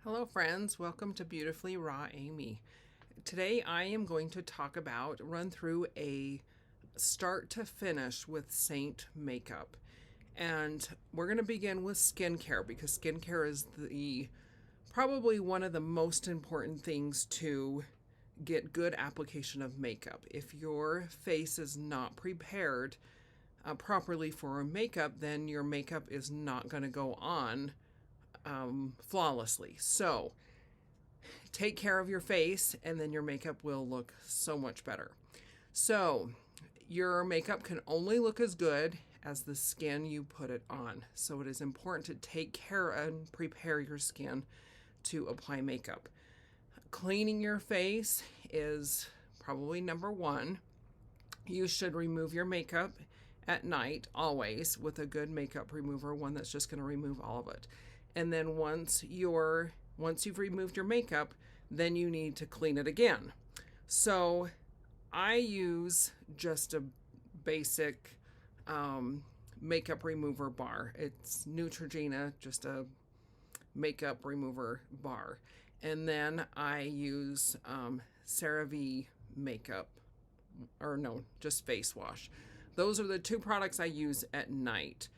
Hello friends, welcome to Beautifully Raw Amy. Today I am going to run through a start to finish with Seint makeup. And we're going to begin with skincare because skincare is probably one of the most important things to get good application of makeup. If your face is not prepared properly for makeup, then your makeup is not going to go on flawlessly. So take care of your face and then your makeup will look so much better. So your makeup can only look as good as the skin you put it on. So it is important to take care and prepare your skin to apply makeup. Cleaning your face is probably number one. You should remove your makeup at night always with a good makeup remover, one that's just going to remove all of it. And then once you've removed your makeup, then you need to clean it again. So I use just a basic makeup remover bar. It's Neutrogena, just a makeup remover bar. And then I use CeraVe makeup, or no, just face wash. Those are the two products I use at night.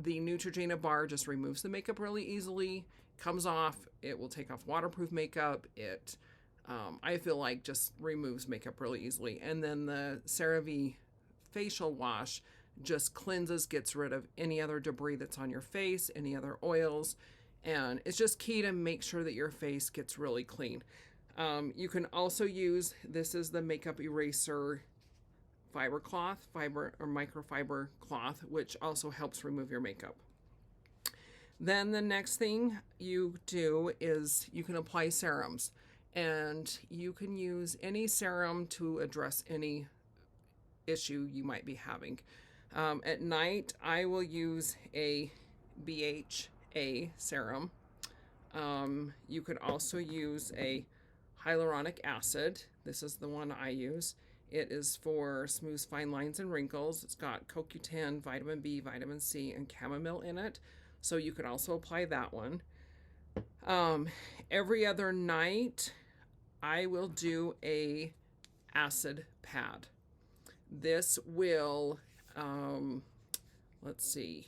The Neutrogena bar just removes the makeup really easily, comes off. It will take off waterproof makeup. I feel like just removes makeup really easily. And then the CeraVe facial wash just cleanses, gets rid of any other debris that's on your face, any other oils. And it's just key to make sure that your face gets really clean. You can also use, this is the makeup eraser fiber or microfiber cloth, which also helps remove your makeup. Then the next thing you do is you can apply serums, and you can use any serum to address any issue you might be having. At night, I will use a BHA serum. You could also use a hyaluronic acid. This is the one I use. It is for smooth fine lines and wrinkles. It's got CoQ10, vitamin B, vitamin C, and chamomile in it. So you could also apply that one. Every other night, I will do a acid pad. This will, let's see,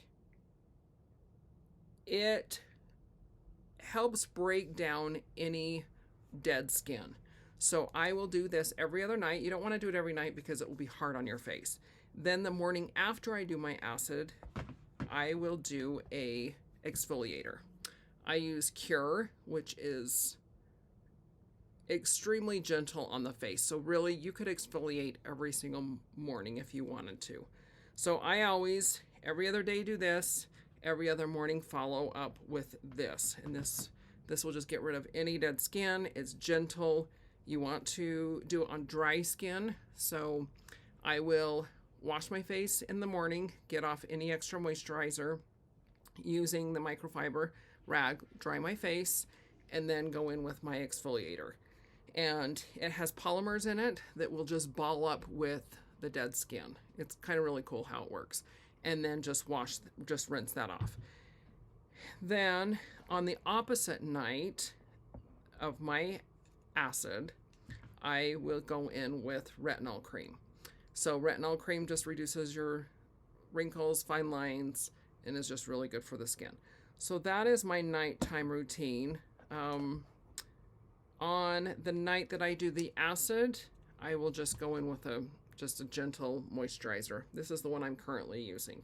it helps break down any dead skin. So I will do this every other night. You don't want to do it every night because it will be hard on your face. Then the morning after I do my acid, I will do a exfoliator. I use Cure, which is extremely gentle on the face. So really you could exfoliate every single morning if you wanted to. So I always, every other day do this, every other morning follow up with this. And this will just get rid of any dead skin. It's gentle. You want to do it on dry skin, so I will wash my face in the morning, get off any extra moisturizer using the microfiber rag, dry my face, and then go in with my exfoliator. And it has polymers in it that will just ball up with the dead skin. It's kind of really cool how it works. And then just rinse that off. Then on the opposite night of my acid, I will go in with retinol cream. So retinol cream just reduces your wrinkles, fine lines, and is just really good for the skin. So that is my nighttime routine. On the night that I do the acid, I will just go in with just a gentle moisturizer. This is the one I'm currently using.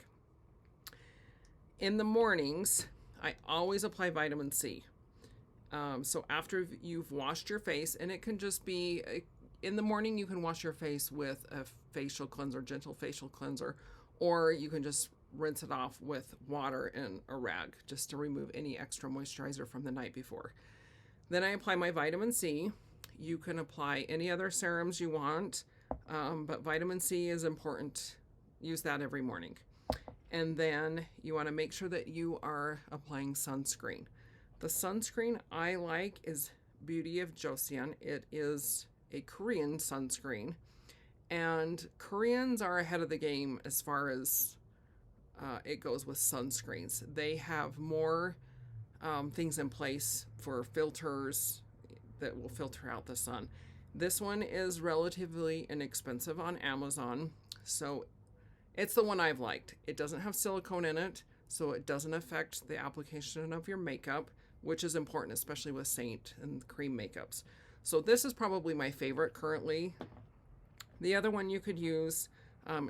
In the mornings, I always apply vitamin C. So after you've washed your face, and it can just be, in the morning you can wash your face with a facial cleanser, gentle facial cleanser, or you can just rinse it off with water and a rag just to remove any extra moisturizer from the night before. Then I apply my vitamin C. You can apply any other serums you want, but vitamin C is important. Use that every morning. And then you want to make sure that you are applying sunscreen. The sunscreen I like is Beauty of Joseon. It is a Korean sunscreen, and Koreans are ahead of the game as far as it goes with sunscreens. They have more things in place for filters that will filter out the sun. This one is relatively inexpensive on Amazon, so it's the one I've liked. It doesn't have silicone in it, so it doesn't affect the application of your makeup, which is important, especially with Seint and cream makeups. So this is probably my favorite currently. The other one you could use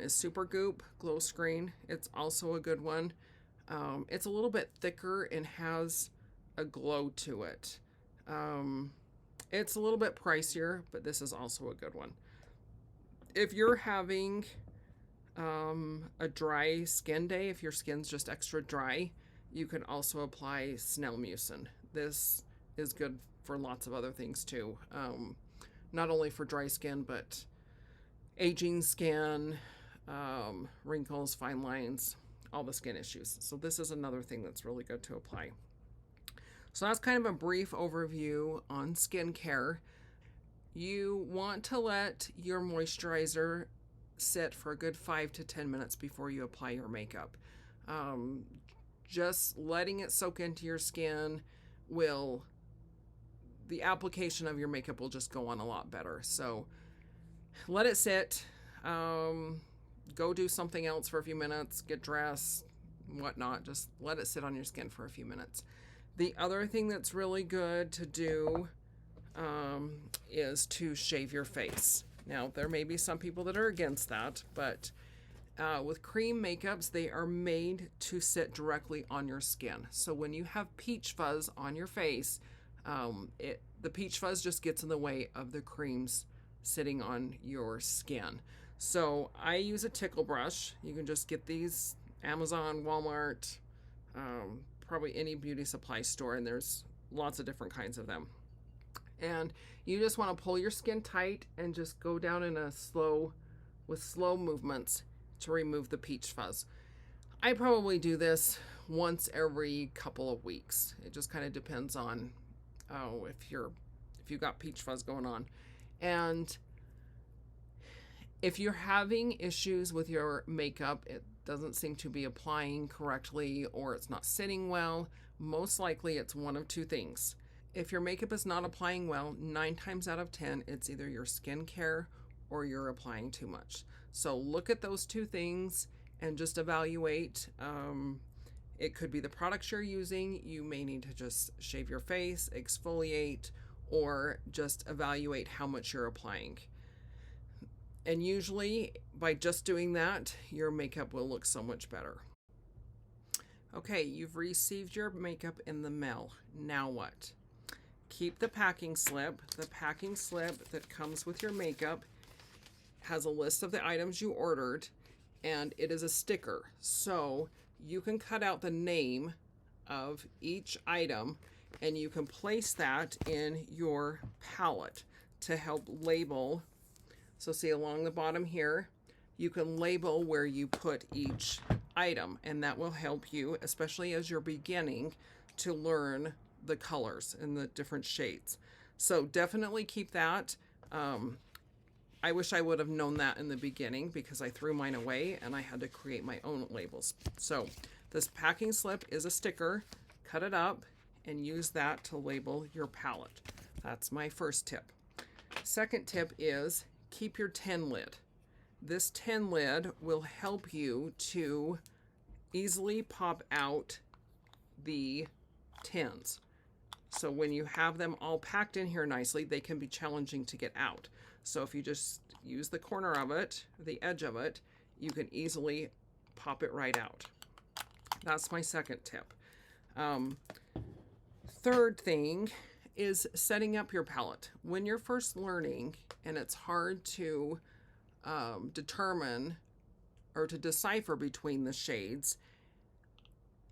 is Supergoop Glow Screen. It's also a good one. It's a little bit thicker and has a glow to it. It's a little bit pricier, but this is also a good one. If you're having a dry skin day, if your skin's just extra dry, you can also apply Snail Mucin. This is good for lots of other things too. Not only for dry skin, but aging skin, wrinkles, fine lines, all the skin issues. So this is another thing that's really good to apply. So that's kind of a brief overview on skincare. You want to let your moisturizer sit for a good 5 to 10 minutes before you apply your makeup. Just letting it soak into your skin the application of your makeup will just go on a lot better. So let it sit, go do something else for a few minutes, get dressed, whatnot. Just let it sit on your skin for a few minutes. The other thing that's really good to do is to shave your face. Now, there may be some people that are against that, but with cream makeups, they are made to sit directly on your skin. So when you have peach fuzz on your face, the peach fuzz just gets in the way of the creams sitting on your skin. So I use a tickle brush. You can just get these Amazon, Walmart, probably any beauty supply store, and there's lots of different kinds of them. And you just want to pull your skin tight and just go down with slow movements to remove the peach fuzz. I probably do this once every couple of weeks. It just kind of depends on if you've got peach fuzz going on. And if you're having issues with your makeup, it doesn't seem to be applying correctly, or it's not sitting well, most likely it's one of two things. If your makeup is not applying well, 9 times out of 10, it's either your skincare or you're applying too much. So look at those two things and just evaluate. It could be the products you're using. You may need to just shave your face, exfoliate, or just evaluate how much you're applying. And usually by just doing that, your makeup will look so much better. Okay, you've received your makeup in the mail. Now what? Keep the packing slip. The packing slip that comes with your makeup has a list of the items you ordered, and it is a sticker. So you can cut out the name of each item, and you can place that in your palette to help label. So see along the bottom here, you can label where you put each item, and that will help you, especially as you're beginning to learn the colors and the different shades. So definitely keep that. I wish I would have known that in the beginning, because I threw mine away and I had to create my own labels. So this packing slip is a sticker. Cut it up and use that to label your palette. That's my first tip. Second tip is keep your tin lid. This tin lid will help you to easily pop out the tins. So when you have them all packed in here nicely, they can be challenging to get out. So if you just use the corner of it, the edge of it, you can easily pop it right out. That's my second tip. Third thing is setting up your palette. When you're first learning and it's hard to determine or to decipher between the shades,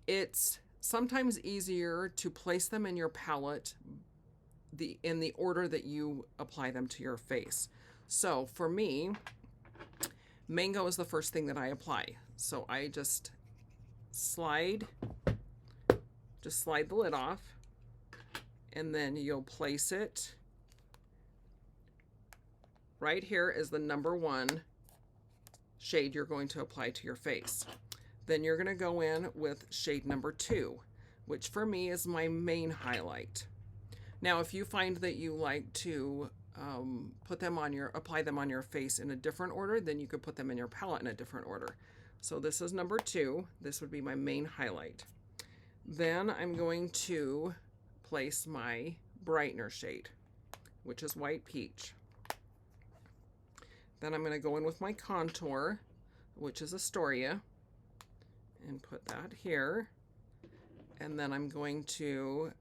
it's sometimes easier to place them in your palette in the order that you apply them to your face. So for me, mango is the first thing that I apply. So I just slide the lid off, and then you'll place it right here is the number 1 shade you're going to apply to your face. Then you're going to go in with shade number 2. which for me is my main highlight. Now, if you find that you like to apply them on your face in a different order, then you could put them in your palette in a different order. So this is number 2. This would be my main highlight. Then I'm going to place my Brightener shade, which is White Peach. Then I'm going to go in with my contour, which is Astoria, and put that here. And then I'm going to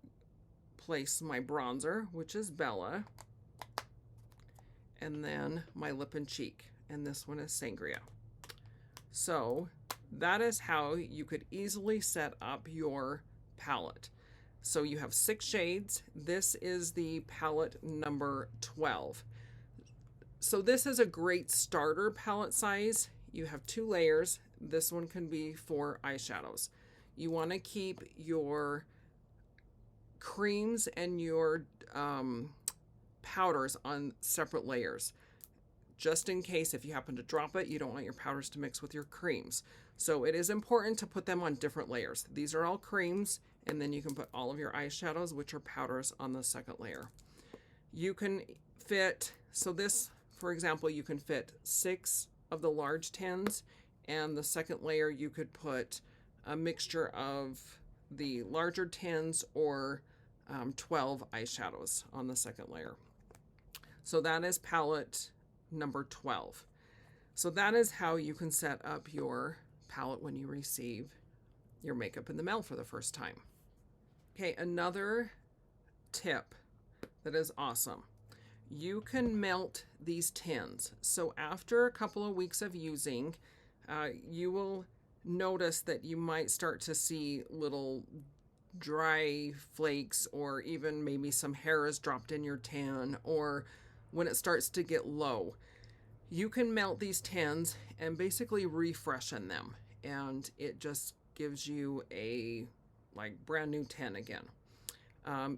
place my bronzer, which is Bella, and then my lip and cheek, and this one is Sangria. So that is how you could easily set up your palette. So you have 6 shades. This is the palette number 12. So this is a great starter palette size. You have 2 layers. This one can be for eyeshadows. You want to keep your creams and your powders on separate layers, just in case if you happen to drop it, you don't want your powders to mix with your creams. So it is important to put them on different layers. These are all creams, and then you can put all of your eyeshadows, which are powders, on the second layer. You can fit, so this, for example, you can fit 6 of the large tins, and the second layer you could put a mixture of the larger tins or 12 eyeshadows on the second layer. So that is palette number 12. So that is how you can set up your palette when you receive your makeup in the mail for the first time. Okay, another tip that is awesome. You can melt these tins. So after a couple of weeks of using, you will notice that you might start to see little dry flakes, or even maybe some hair is dropped in your tin, or when it starts to get low. You can melt these tins and basically refreshen them, and it just gives you a brand new tin again.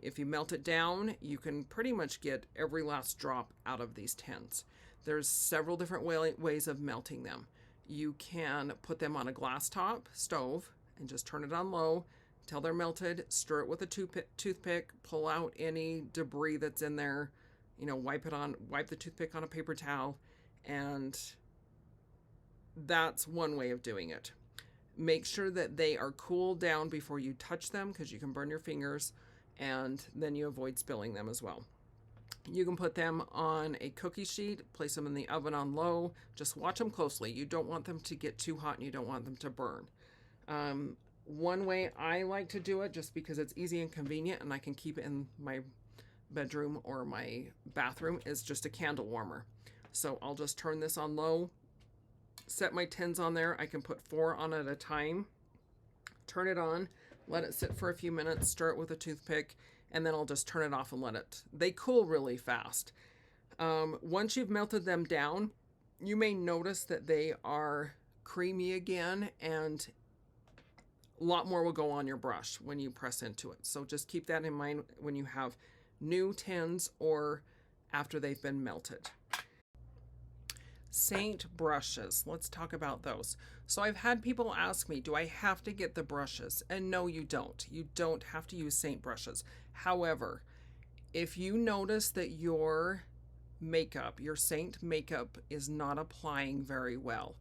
If you melt it down, you can pretty much get every last drop out of these tins. There's several different ways of melting them. You can put them on a glass top stove and just turn it on low till they're melted. Stir it with a toothpick, pull out any debris that's in there, wipe the toothpick on a paper towel, and that's one way of doing it. Make sure that they are cooled down before you touch them, because you can burn your fingers, and then you avoid spilling them as well. You can put them on a cookie sheet, place them in the oven on low. Just watch them closely. You don't want them to get too hot, and you don't want them to burn. One way I like to do it, just because it's easy and convenient and I can keep it in my bedroom or my bathroom, is just a candle warmer. So I'll just turn this on low, set my tins on there. I can put 4 on at a time, turn it on, let it sit for a few minutes, stir it with a toothpick, and then I'll just turn it off and they cool really fast. Once you've melted them down, you may notice that they are creamy again, and a lot more will go on your brush when you press into it. So just keep that in mind when you have new tins or after they've been melted. Seint brushes. Let's talk about those. So I've had people ask me, do I have to get the brushes? And no, you don't. You don't have to use Seint brushes. However, if you notice that your Seint makeup is not applying very well,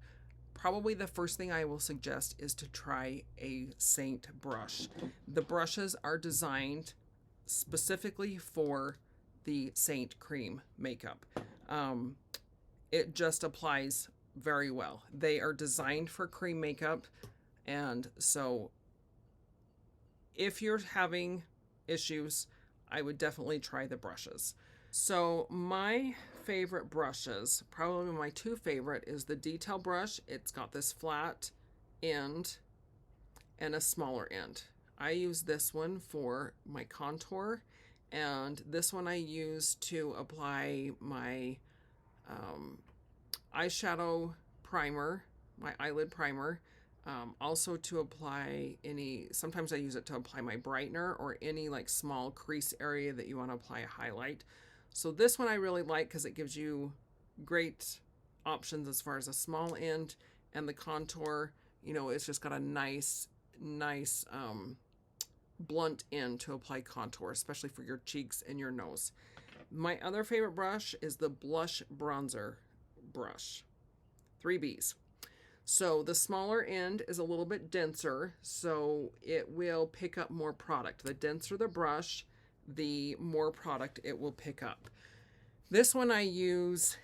probably the first thing I will suggest is to try a Seint brush. The brushes are designed specifically for the Seint cream makeup. It just applies very well. They are designed for cream makeup, and so if you're having issues, I would definitely try the brushes. So my favorite brushes, probably my 2 favorite, is the detail brush. It's got this flat end and a smaller end. I use this one for my contour, and this one I use to apply my eyeshadow primer, my eyelid primer. Also to apply sometimes I use it to apply my brightener or any small crease area that you want to apply a highlight. So this one I really like because it gives you great options as far as a small end, and the contour, it's just got a nice blunt end to apply contour, especially for your cheeks and your nose. My other favorite brush is the Blush Bronzer Brush, 3Bs. So the smaller end is a little bit denser, so it will pick up more product. The denser the brush, the more product it will pick up. This one I use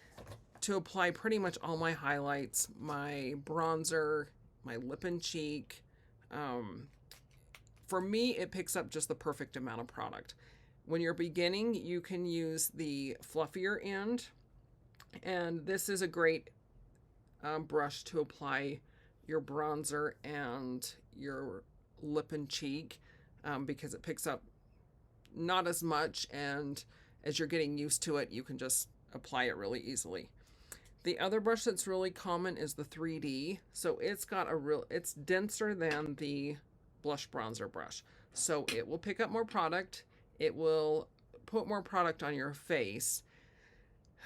to apply pretty much all my highlights, my bronzer, my lip and cheek. For me, it picks up just the perfect amount of product. When you're beginning, you can use the fluffier end, and this is a great brush to apply your bronzer and your lip and cheek because it picks up not as much, and as you're getting used to it, you can just apply it really easily. The other brush that's really common is the 3D. So it's denser than the Blush Bronzer brush. So it will pick up more product. It will put more product on your face,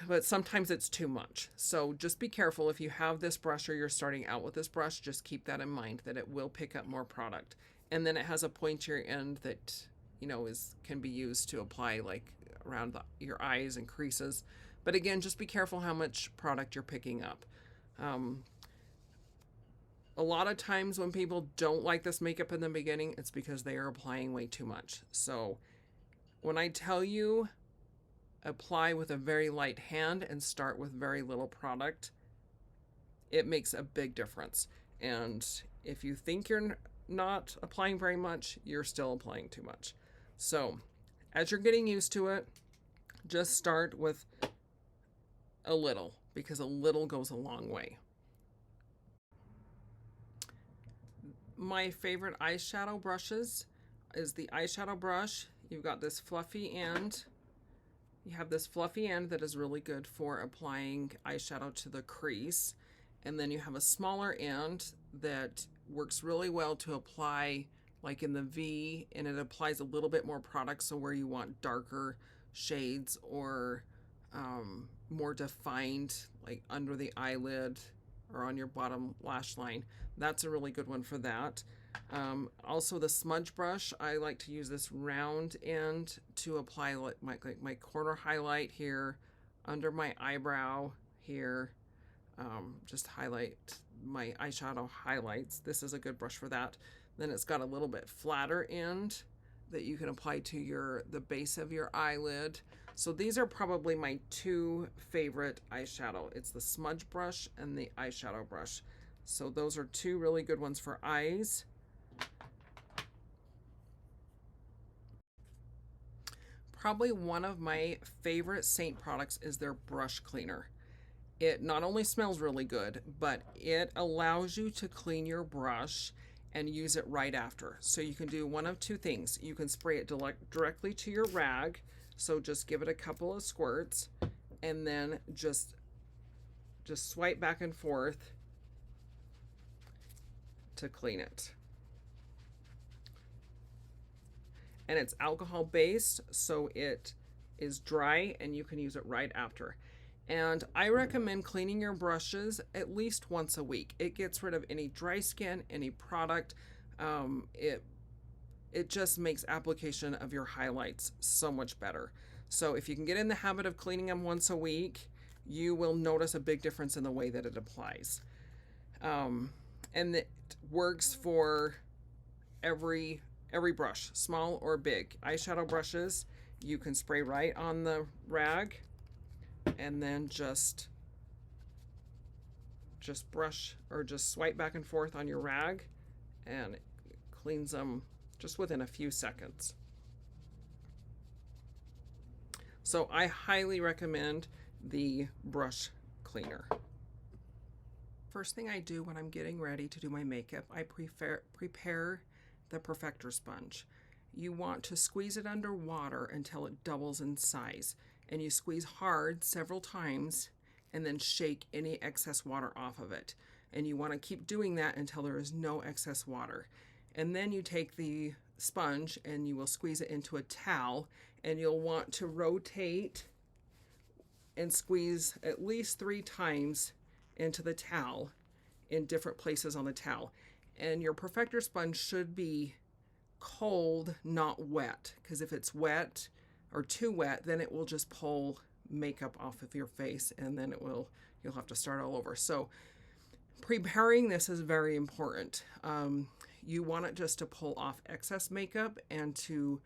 but sometimes it's too much. So just be careful if you have this brush or you're starting out with this brush, just keep that in mind that it will pick up more product. And then it has a pointier end that, you know, can be used to apply like around your eyes and creases. But again, just be careful how much product you're picking up. A lot of times when people don't like this makeup in the beginning, it's because they are applying way too much. So when I tell you apply with a very light hand and start with very little product, it makes a big difference. And if you think you're not applying very much, you're still applying too much. So as you're getting used to it, just start with a little, because a little goes a long way. My favorite eyeshadow brushes is the eyeshadow brush. You've got this fluffy end. You have this fluffy end that is really good for applying eyeshadow to the crease. And then you have a smaller end that works really well to apply like in the V, and it applies a little bit more product. So where you want darker shades or more defined, like under the eyelid or on your bottom lash line, that's a really good one for that. Also the smudge brush, I like to use this round end to apply like my corner highlight here, under my eyebrow here, just highlight my eyeshadow highlights. This is a good brush for that. Then it's got a little bit flatter end that you can apply to the base of your eyelid. So these are probably my two favorite eyeshadow. It's the smudge brush and the eyeshadow brush. So those are two really good ones for eyes. Probably one of my favorite Seint products is their brush cleaner. It not only smells really good, but it allows you to clean your brush and use it right after. So you can do one of two things. You can spray it directly to your rag. So just give it a couple of squirts and then just swipe back and forth to clean it. And it's alcohol based, so it is dry and you can use it right after. And I recommend cleaning your brushes at least once a week. It gets rid of any dry skin, any product. It just makes application of your highlights so much better. So if you can get in the habit of cleaning them once a week, you will notice a big difference in the way that it applies. And it works for every brush, small or big. Eyeshadow brushes, you can spray right on the rag and then just brush or just swipe back and forth on your rag, and it cleans them just within a few seconds. So I highly recommend the brush cleaner. First thing I do when I'm getting ready to do my makeup, I prepare the Perfector sponge. You want to squeeze it under water until it doubles in size, and you squeeze hard several times and then shake any excess water off of it. And you want to keep doing that until there is no excess water. And then you take the sponge and you will squeeze it into a towel, and you'll want to rotate and squeeze at least 3 times into the towel in different places on the towel. And your Perfector sponge should be cold, not wet, because if it's wet or too wet, then it will just pull makeup off of your face, and then you'll have to start all over. So preparing this is very important. You want it just to pull off excess makeup and to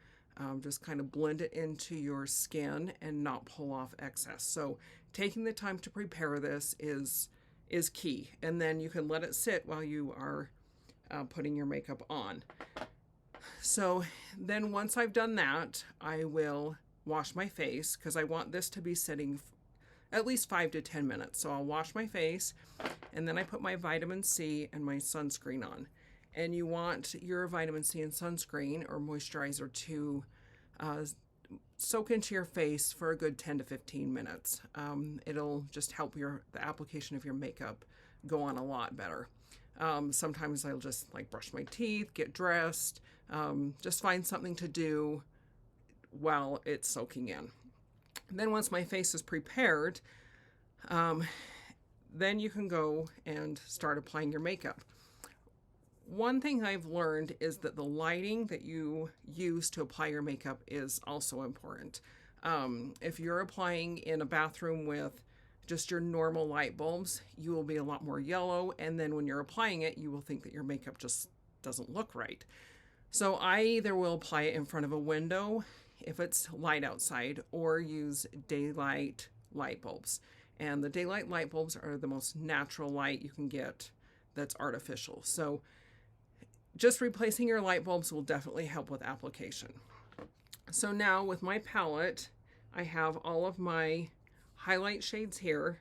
just kind of blend it into your skin and not pull off excess. So taking the time to prepare this is key. And then you can let it sit while you are putting your makeup on. So then once I've done that, I will wash my face, because I want this to be sitting at least 5 to 10 minutes. So I'll wash my face, and then I put my vitamin C and my sunscreen on. And you want your vitamin C and sunscreen or moisturizer to soak into your face for a good 10 to 15 minutes. It'll just help the application of your makeup go on a lot better. Sometimes I'll just like brush my teeth, get dressed, just find something to do while it's soaking in. And then once my face is prepared, then you can go and start applying your makeup. One thing I've learned is that the lighting that you use to apply your makeup is also important. If you're applying in a bathroom with just your normal light bulbs, you will be a lot more yellow, and then when you're applying it, you will think that your makeup just doesn't look right. So I either will apply it in front of a window if it's light outside, or use daylight light bulbs. And the daylight light bulbs are the most natural light you can get that's artificial. So just replacing your light bulbs will definitely help with application. So now with my palette, I have all of my highlight shades here,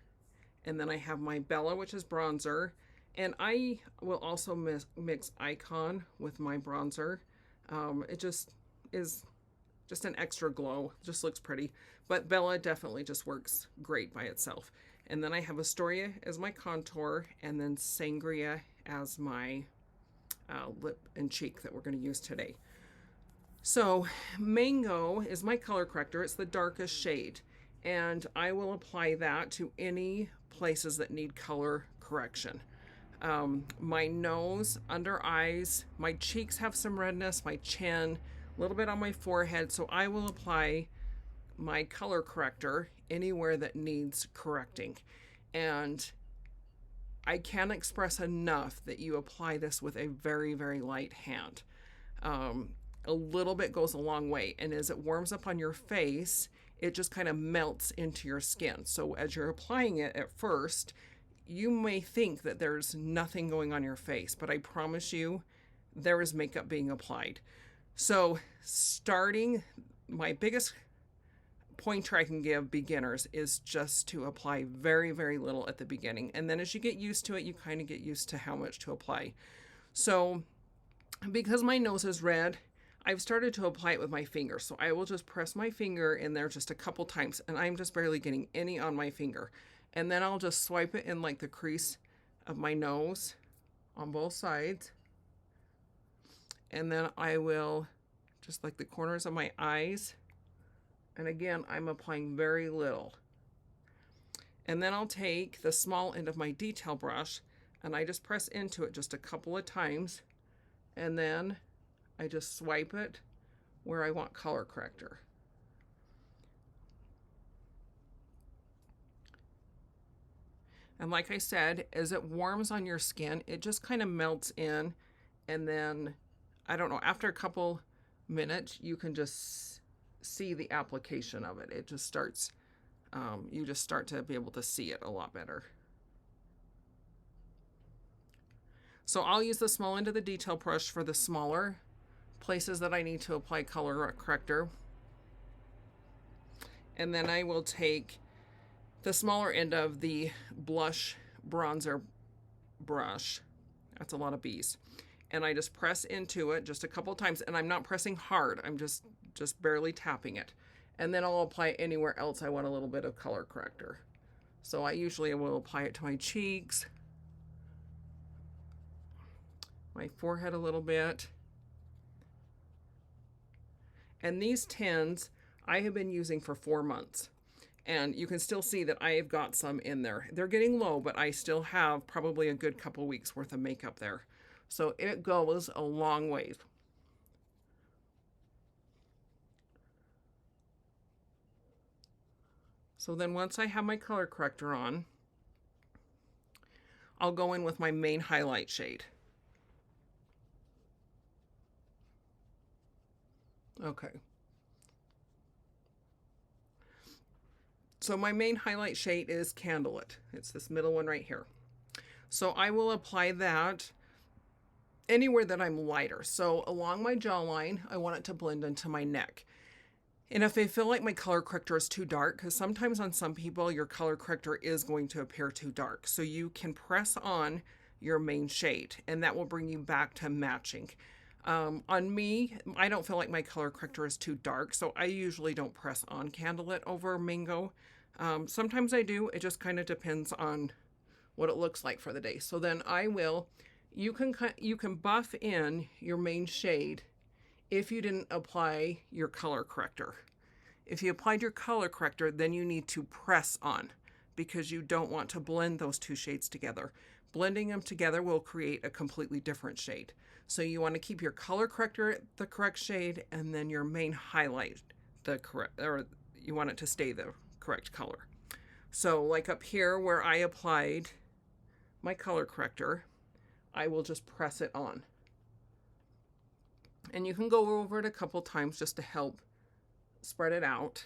and then I have my Bella, which is bronzer, and I will also mix Icon with my bronzer. It just is just an extra glow, just looks pretty, but Bella definitely just works great by itself. And then I have Astoria as my contour, and then Sangria as my lip and cheek that we're going to use today. So Mango is my color corrector. It's the darkest shade, and I will apply that to any places that need color correction. My nose, under eyes, my cheeks have some redness, my chin, a little bit on my forehead, so I will apply my color corrector anywhere that needs correcting. And I can't express enough that you apply this with a very, very light hand. A little bit goes a long way, and as it warms up on your face, it just kind of melts into your skin. So as you're applying it at first, you may think that there's nothing going on your face, but I promise you there is makeup being applied. So my biggest pointer I can give beginners is just to apply very, very little at the beginning. And then as you get used to it, you kind of get used to how much to apply. So because my nose is red, I've started to apply it with my finger. So I will just press my finger in there just a couple times, and I'm just barely getting any on my finger. And then I'll just swipe it in like the crease of my nose on both sides. And then I will just like the corners of my eyes. And again, I'm applying very little. And then I'll take the small end of my detail brush, and I just press into it just a couple of times. And then I just swipe it where I want color corrector. And like I said, as it warms on your skin, it just kind of melts in. And then, I don't know, after a couple minutes, you can just see the application of it. It just starts, you just start to be able to see it a lot better. So I'll use the small end of the detail brush for the smaller places that I need to apply color corrector. And then I will take the smaller end of the blush bronzer brush. That's a lot of B's. And I just press into it just a couple times, and I'm not pressing hard. I'm just barely tapping it. And then I'll apply it anywhere else I want a little bit of color corrector. So I usually will apply it to my cheeks, my forehead a little bit. And these tins I have been using for 4 months. And you can still see that I have got some in there. They're getting low, but I still have probably a good couple weeks worth of makeup there. So it goes a long ways. So then once I have my color corrector on, I'll go in with my main highlight shade. Okay. So my main highlight shade is Candlelit. It's this middle one right here. So I will apply that anywhere that I'm lighter. So along my jawline, I want it to blend into my neck. And if I feel like my color corrector is too dark, because sometimes on some people, your color corrector is going to appear too dark. So you can press on your main shade and that will bring you back to matching. On me, I don't feel like my color corrector is too dark, so I usually don't press on Candlelit over Mango. Sometimes I do. It just kind of depends on what it looks like for the day. So then I will, you can buff in your main shade if you didn't apply your color corrector. If you applied your color corrector, then you need to press on because you don't want to blend those two shades together. Blending them together will create a completely different shade. So you want to keep your color corrector the correct shade and then your main highlight the correct, or you want it to stay the correct color. So like up here where I applied my color corrector, I will just press it on. And you can go over it a couple times just to help spread it out.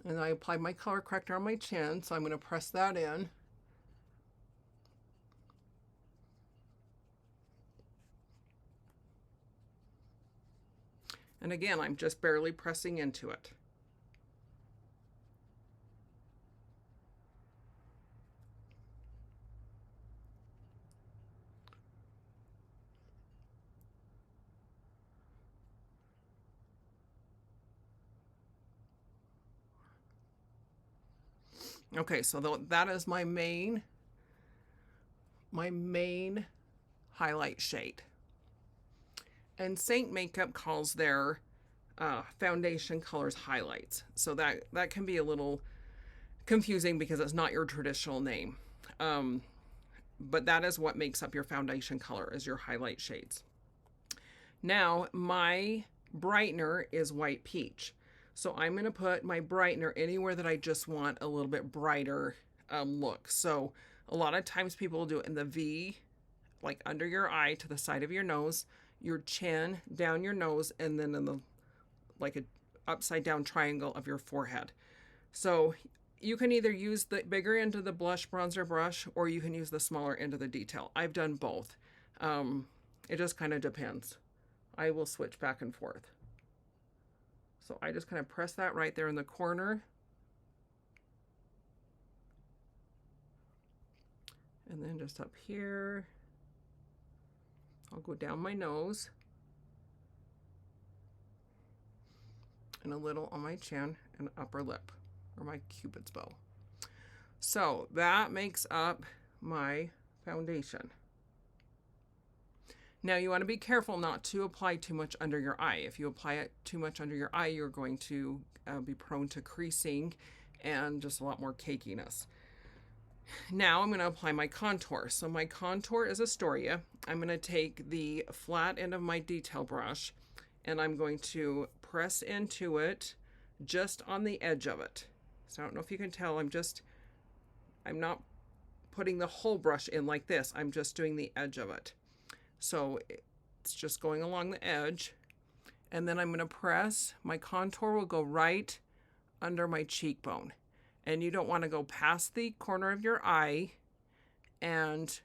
And I applied my color corrector on my chin, so I'm going to press that in. And again, I'm just barely pressing into it. Okay, so that is my main highlight shade. And Seint Makeup calls their foundation colors highlights. So that can be a little confusing because it's not your traditional name. But that is what makes up your foundation color, is your highlight shades. Now, my brightener is white peach. So I'm going to put my brightener anywhere that I just want a little bit brighter look. So a lot of times people will do it in the V, like under your eye to the side of your nose, your chin, down your nose, and then in the like a upside down triangle of your forehead. So you can either use the bigger end of the blush bronzer brush or you can use the smaller end of the detail. I've done both. It just kind of depends. I will switch back and forth. So I just kind of press that right there in the corner. And then just up here, I'll go down my nose and a little on my chin and upper lip, or my cupid's bow. So that makes up my foundation. Now you want to be careful not to apply too much under your eye. If you apply it too much under your eye, you're going to be prone to creasing and just a lot more cakiness. Now I'm going to apply my contour. So my contour is Astoria. I'm going to take the flat end of my detail brush and I'm going to press into it just on the edge of it. So I don't know if you can tell, I'm not putting the whole brush in like this. I'm just doing the edge of it. So it's just going along the edge. And then I'm going to press, my contour will go right under my cheekbone. And you don't want to go past the corner of your eye and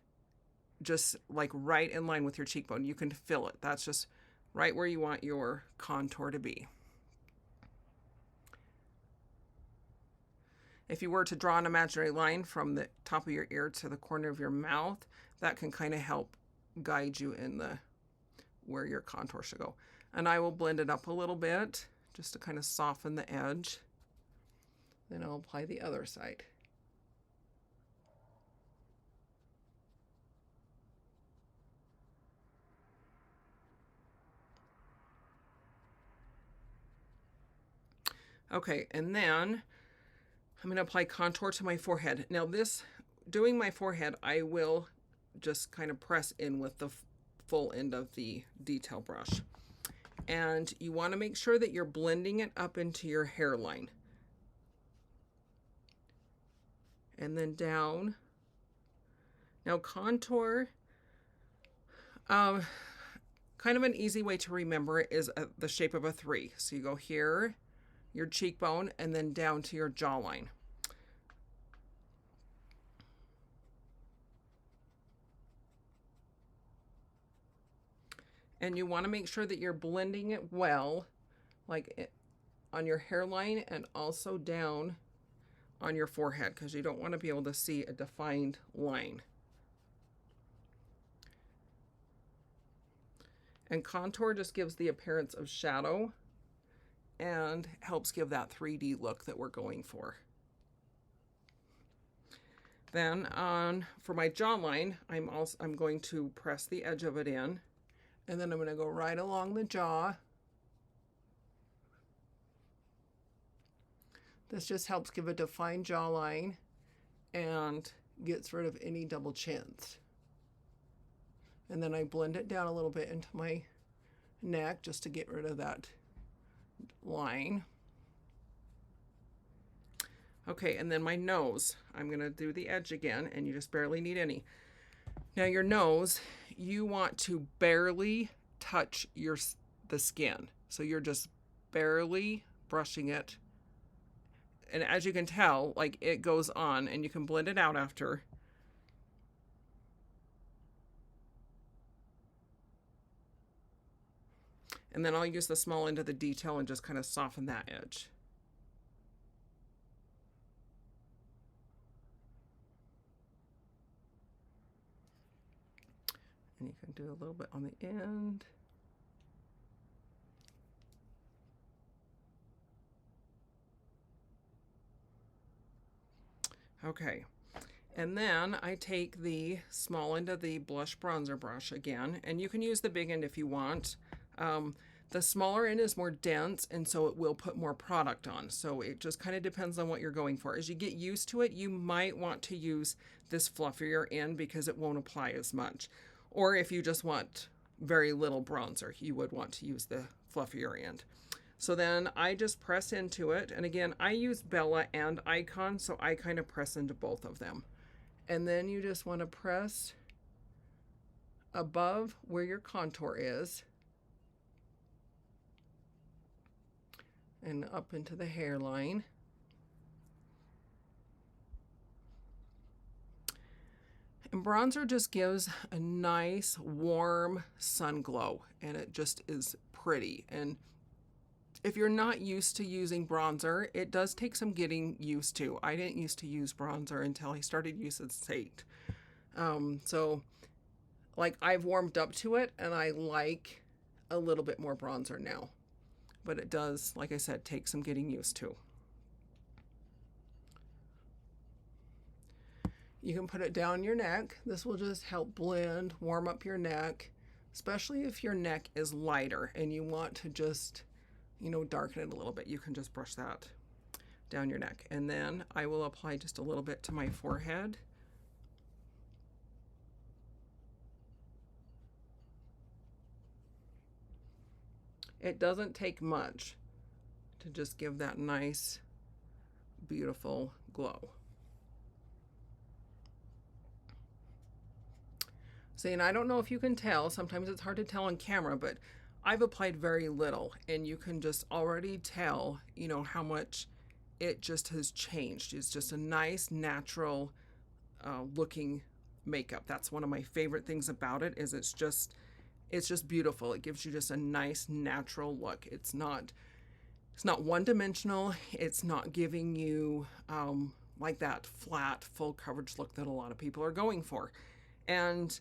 just like right in line with your cheekbone. You can feel it. That's just right where you want your contour to be. If you were to draw an imaginary line from the top of your ear to the corner of your mouth, that can kind of help guide you in where your contour should go. And I will blend it up a little bit just to kind of soften the edge. Then I'll apply the other side. Okay, and then I'm going to apply contour to my forehead. Now doing my forehead, I will just kind of press in with the full end of the detail brush. And you want to make sure that you're blending it up into your hairline. and then down. Now contour, kind of an easy way to remember it is the shape of a 3. So you go here, your cheekbone, and then down to your jawline. And you want to make sure that you're blending it well, like on your hairline and also down on your forehead, because you don't want to be able to see a defined line. And contour just gives the appearance of shadow and helps give that 3D look that we're going for. Then for my jawline, I'm going to press the edge of it in, and then I'm going to go right along the jaw. This just helps give a defined jawline and gets rid of any double chins. And then I blend it down a little bit into my neck just to get rid of that line. Okay, and then my nose. I'm going to do the edge again, and you just barely need any. Now your nose, you want to barely touch the skin. So you're just barely brushing it. And as you can tell, like it goes on, and you can blend it out after. And then I'll use the small end of the detail and just kind of soften that edge. And you can do a little bit on the end. Okay, and then I take the small end of the blush bronzer brush again, and you can use the big end if you want. The smaller end is more dense, and so it will put more product on. So it just kind of depends on what you're going for. As you get used to it, you might want to use this fluffier end because it won't apply as much. Or if you just want very little bronzer, you would want to use the fluffier end. So then I just press into it. And again, I use Bella and Icon, so I kind of press into both of them. And then you just want to press above where your contour is and up into the hairline. And bronzer just gives a nice warm sun glow, and it just is pretty. And if you're not used to using bronzer, it does take some getting used to. I didn't used to use bronzer until I started using Seint. So like I've warmed up to it, and I like a little bit more bronzer now. But it does, like I said, take some getting used to. You can put it down your neck. This will just help blend, warm up your neck, especially if your neck is lighter and you want to just, you know, darken it a little bit. You can just brush that down your neck. And then I will apply just a little bit to my forehead. It doesn't take much to just give that nice, beautiful glow. See, and I don't know if you can tell, sometimes it's hard to tell on camera, but I've applied very little, and you can just already tell, you know, how much it just has changed. It's just a nice, natural looking makeup. That's one of my favorite things about it, is it's just beautiful. It gives you just a nice natural look. It's not one-dimensional. It's not giving you like that flat, full coverage look that a lot of people are going for. And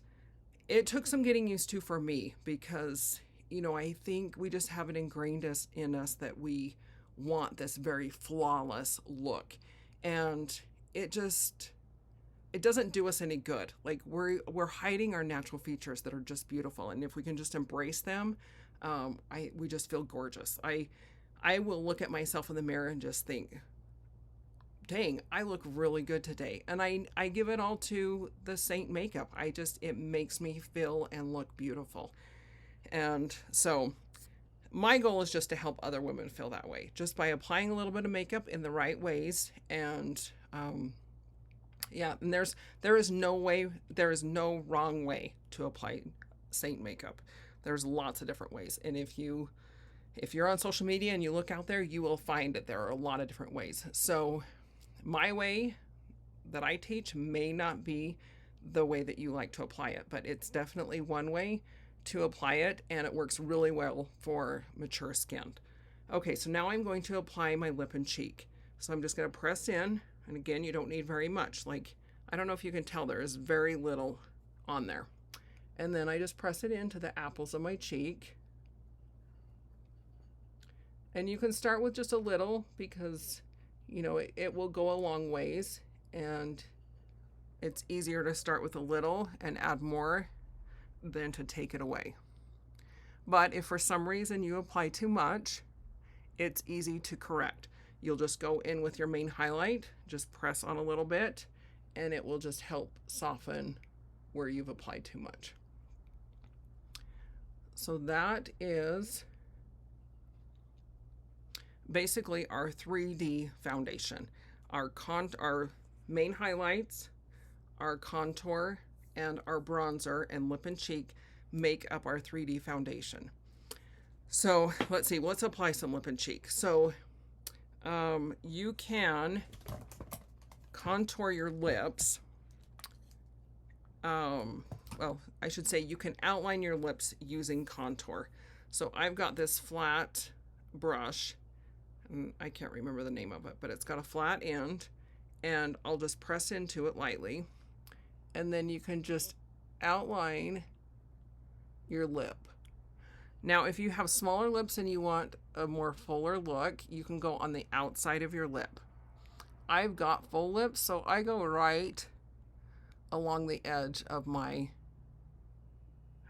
it took some getting used to for me because, you know, I think we just have it ingrained in us that we want this very flawless look. And it doesn't do us any good. Like we're hiding our natural features that are just beautiful. And if we can just embrace them, we just feel gorgeous. I will look at myself in the mirror and just think, dang, I look really good today. And I give it all to the Seint makeup. It makes me feel and look beautiful. And so my goal is just to help other women feel that way, just by applying a little bit of makeup in the right ways and Yeah, and there is no wrong way to apply Seint makeup. There's lots of different ways. And if you're on social media and you look out there, you will find that there are a lot of different ways. So my way that I teach may not be the way that you like to apply it, but it's definitely one way to apply it, and it works really well for mature skin. Okay, so now I'm going to apply my lip and cheek. So I'm just going to press in, and again, you don't need very much. Like, I don't know if you can tell, there is very little on there. And then I just press it into the apples of my cheek. And you can start with just a little because, you know, it will go a long ways, and it's easier to start with a little and add more than to take it away. But if for some reason you apply too much, it's easy to correct. You'll just go in with your main highlight, just press on a little bit, and it will just help soften where you've applied too much. So that is basically our 3D foundation. Our main highlights, our contour, and our bronzer and lip and cheek make up our 3D foundation. So let's see, let's apply some lip and cheek. So you can contour your lips. Well, I should say you can outline your lips using contour. So I've got this flat brush, and I can't remember the name of it, but it's got a flat end, and I'll just press into it lightly. And then you can just outline your lip. Now, if you have smaller lips and you want a more fuller look, you can go on the outside of your lip. I've got full lips, so I go right along the edge of my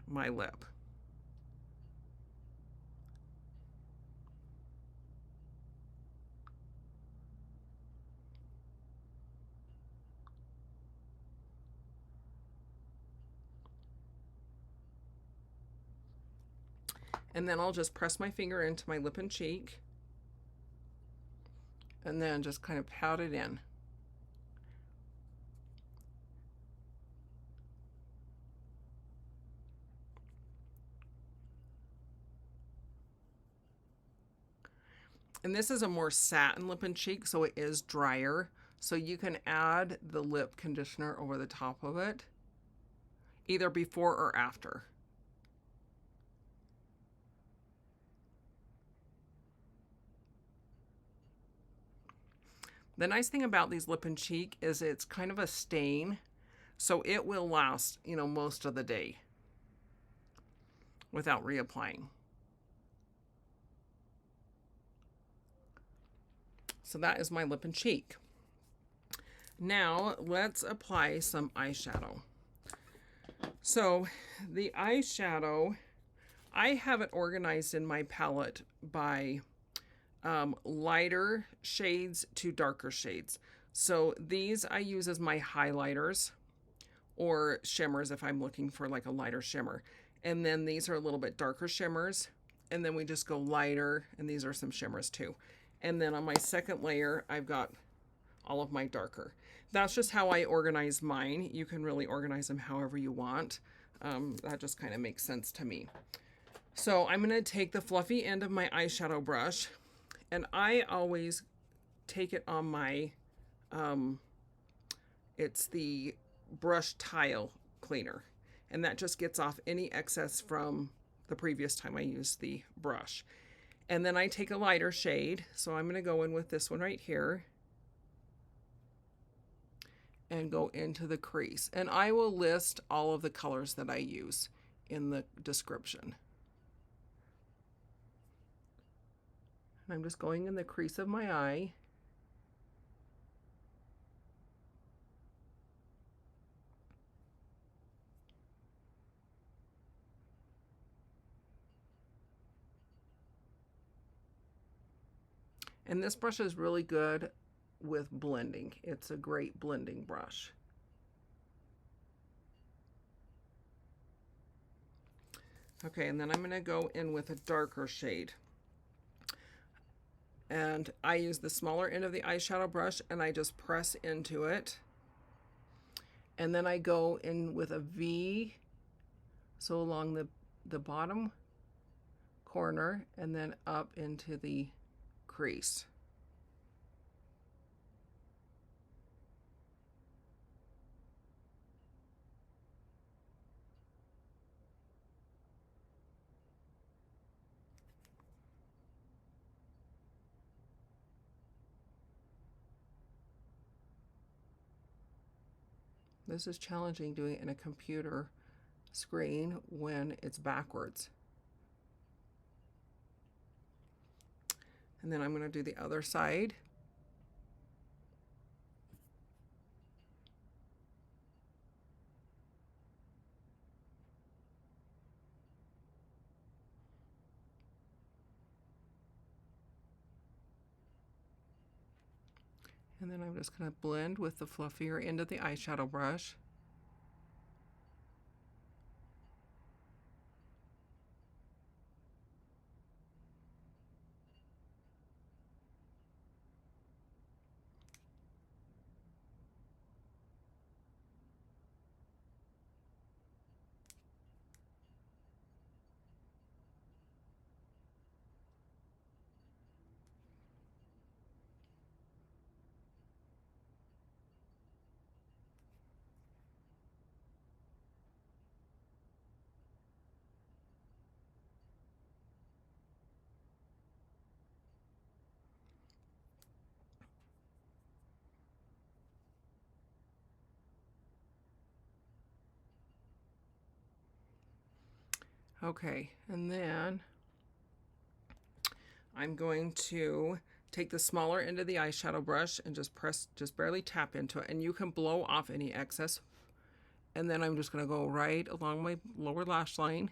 lip. And then I'll just press my finger into my lip and cheek, and then just kind of pat it in. And this is a more satin lip and cheek, so it is drier. So you can add the lip conditioner over the top of it, either before or after. The nice thing about these lip and cheek is it's kind of a stain, so it will last, you know, most of the day without reapplying. So that is my lip and cheek. Now let's apply some eyeshadow. So the eyeshadow, I have it organized in my palette by lighter shades to darker shades. So these I use as my highlighters or shimmers if I'm looking for like a lighter shimmer. And then these are a little bit darker shimmers. And then we just go lighter, and these are some shimmers too. And then on my second layer, I've got all of my darker. That's just how I organize mine. You can really organize them however you want. That just kind of makes sense to me. So I'm going to take the fluffy end of my eyeshadow brush, and I always take it on my, it's the brush tile cleaner. And that just gets off any excess from the previous time I used the brush. And then I take a lighter shade. So I'm going to go in with this one right here and go into the crease. And I will list all of the colors that I use in the description. And I'm just going in the crease of my eye. And this brush is really good with blending. It's a great blending brush. Okay, and then I'm going to go in with a darker shade. And I use the smaller end of the eyeshadow brush, and I just press into it. And then I go in with a V, so along the bottom corner, and then up into the crease. This is challenging doing it in a computer screen when it's backwards. And then I'm going to do the other side. And then I'm just going to blend with the fluffier end of the eyeshadow brush. Okay, and then I'm going to take the smaller end of the eyeshadow brush and just barely tap into it, and you can blow off any excess. And then I'm just going to go right along my lower lash line.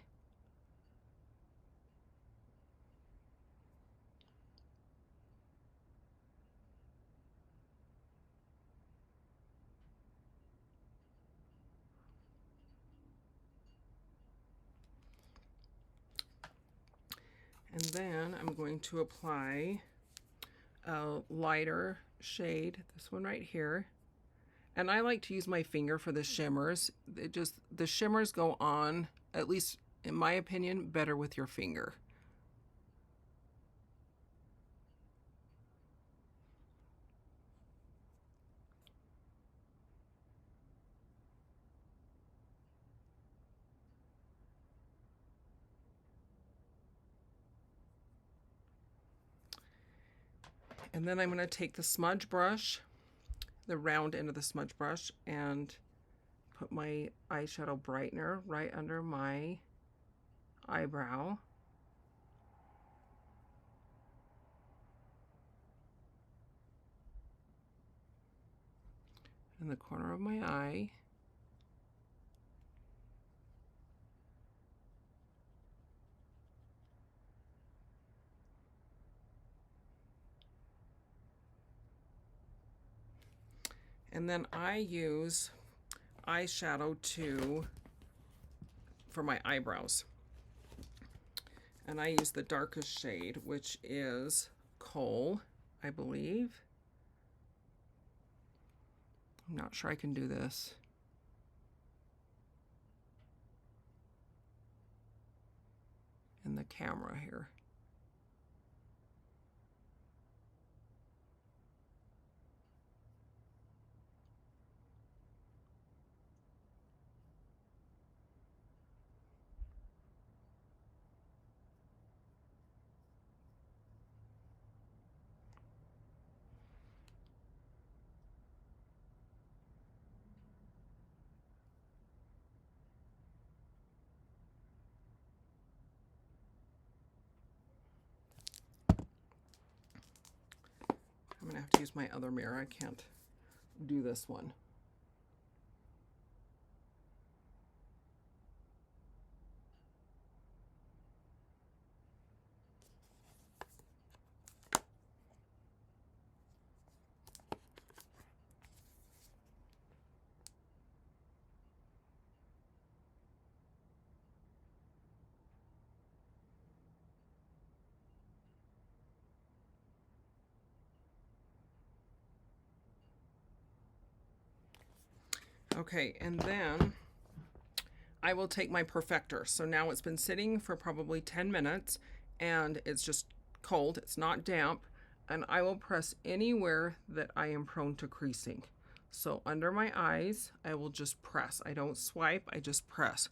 And then I'm going to apply a lighter shade, this one right here. And I like to use my finger for the shimmers. The shimmers go on, at least in my opinion, better with your finger. And then I'm going to take the smudge brush, the round end of the smudge brush, and put my eyeshadow brightener right under my eyebrow. In the corner of my eye. And then I use eyeshadow for my eyebrows. And I use the darkest shade, which is Coal, I believe. I'm not sure I can do this. In the camera here. I'm going to have to use my other mirror. I can't do this one. Okay, and then I will take my Perfector. So now it's been sitting for probably 10 minutes and it's just cold, it's not damp, and I will press anywhere that I am prone to creasing. So under my eyes, I will just press. I don't swipe, I just press.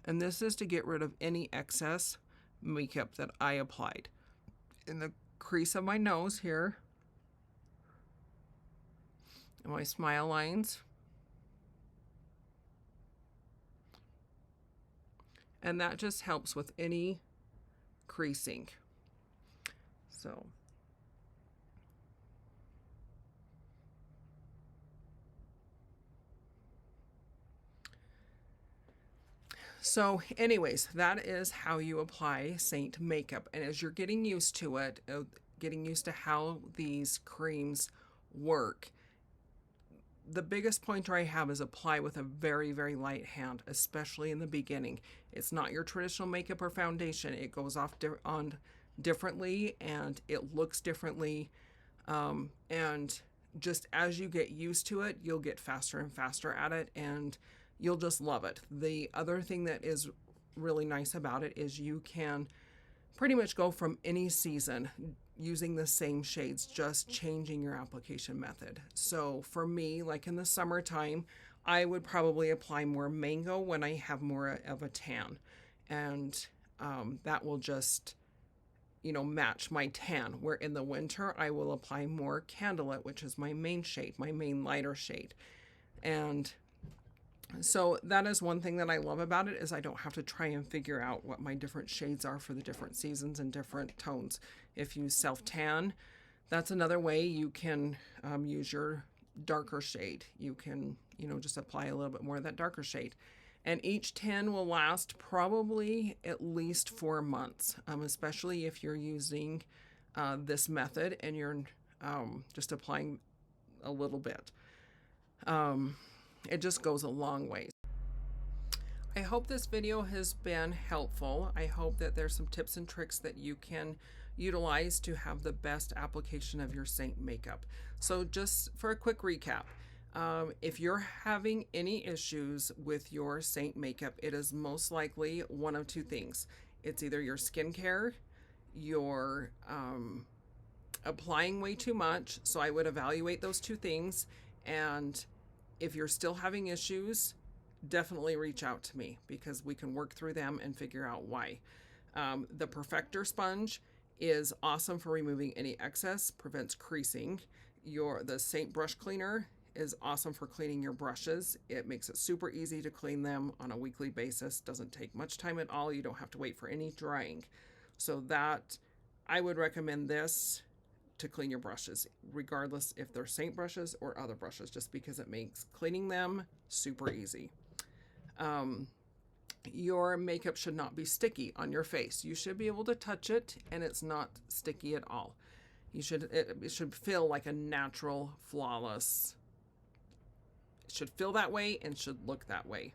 And this is to get rid of any excess makeup that I applied. In the crease of my nose here, and my smile lines. And that just helps with any creasing. So anyways, that is how you apply Seint makeup. And as you're getting used to it, getting used to how these creams work, the biggest pointer I have is apply with a very, very light hand, especially in the beginning. It's not your traditional makeup or foundation. It goes off on differently and it looks differently. And just as you get used to it, you'll get faster and faster at it and you'll just love it. The other thing that is really nice about it is you can pretty much go from any season using the same shades, just changing your application method. So for me, like in the summertime, I would probably apply more mango when I have more of a tan. And that will just, match my tan. Where in the winter, I will apply more Candlelit, which is my main shade, my main lighter shade. And so that is one thing that I love about it, is I don't have to try and figure out what my different shades are for the different seasons and different tones. If you self-tan, that's another way you can use your darker shade. You can, just apply a little bit more of that darker shade. And each tan will last probably at least 4 months, especially if you're using this method and you're just applying a little bit. It just goes a long way. I hope this video has been helpful. I hope that there's some tips and tricks that you can utilize to have the best application of your Seint makeup. So just for a quick recap, if you're having any issues with your Seint makeup, it is most likely one of two things. It's either your skincare, you're applying way too much, so I would evaluate those two things, and if you're still having issues, definitely reach out to me because we can work through them and figure out why. The Perfector sponge is awesome for removing any excess, prevents creasing. The Seint brush cleaner is awesome for cleaning your brushes. It makes it super easy to clean them on a weekly basis. Doesn't take much time at all. You don't have to wait for any drying. So that, I would recommend this to clean your brushes, regardless if they're Seint brushes or other brushes, just because it makes cleaning them super easy. Your makeup should not be sticky on your face. You should be able to touch it and it's not sticky at all. It should feel like a natural, flawless. It should feel that way and should look that way.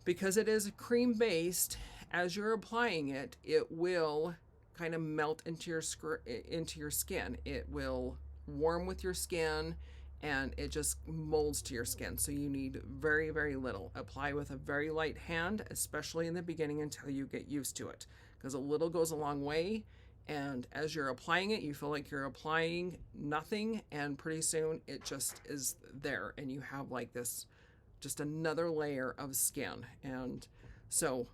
Because it is cream based, as you're applying it, it will kind of melt into your skin. It will warm with your skin and it just molds to your skin. So you need very, very little. Apply with a very light hand, especially in the beginning until you get used to it, because a little goes a long way. And as you're applying it, you feel like you're applying nothing, and pretty soon it just is there and you have like this, just another layer of skin. And so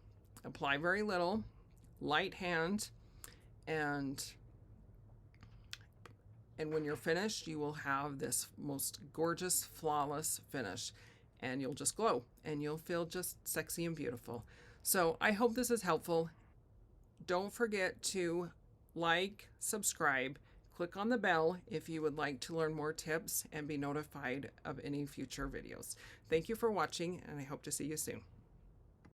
apply very little, light hand, and when you're finished, you will have this most gorgeous, flawless finish, and you'll just glow and you'll feel just sexy and beautiful. So I hope this is helpful. Don't forget to like, subscribe, click on the bell if you would like to learn more tips and be notified of any future videos. Thank you for watching, and I hope to see you soon.